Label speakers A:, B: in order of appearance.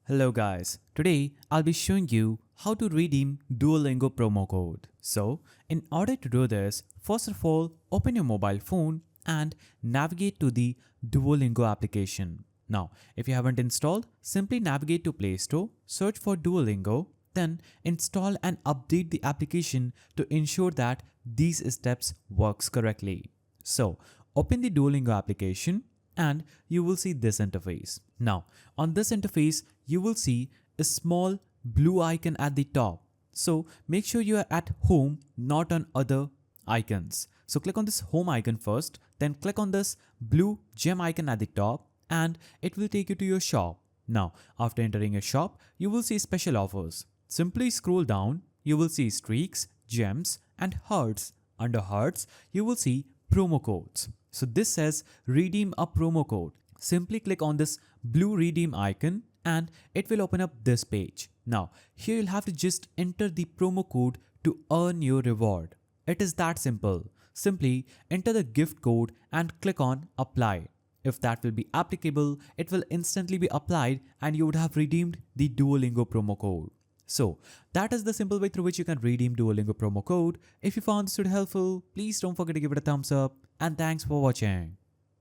A: Hello guys, today I'll be showing you how to redeem Duolingo promo code. So, in order to do this, first of all, open your mobile phone and navigate to the Duolingo application. Now, if you haven't installed, simply navigate to Play Store, search for Duolingo, then install and update the application to ensure that these steps works correctly. So, open the Duolingo application and you will see this interface. Now, on this interface, you will see a small blue icon at the top. So make sure you are at home, not on other icons. So click on this home icon first, then click on this blue gem icon at the top and it will take you to your shop. Now, after entering your shop, you will see special offers. Simply scroll down, you will see streaks, gems and hearts. Under hearts, you will see promo codes. So this says redeem a promo code. Simply click on this blue redeem icon and it will open up this page. Now, here you'll have to just enter the promo code to earn your reward. It is that simple. Simply enter the gift code and click on apply. If that will be applicable, it will instantly be applied and you would have redeemed the Duolingo promo code. So that is the simple way through which you can redeem Duolingo promo code. If you found this video helpful, please don't forget to give it a thumbs up and thanks for watching.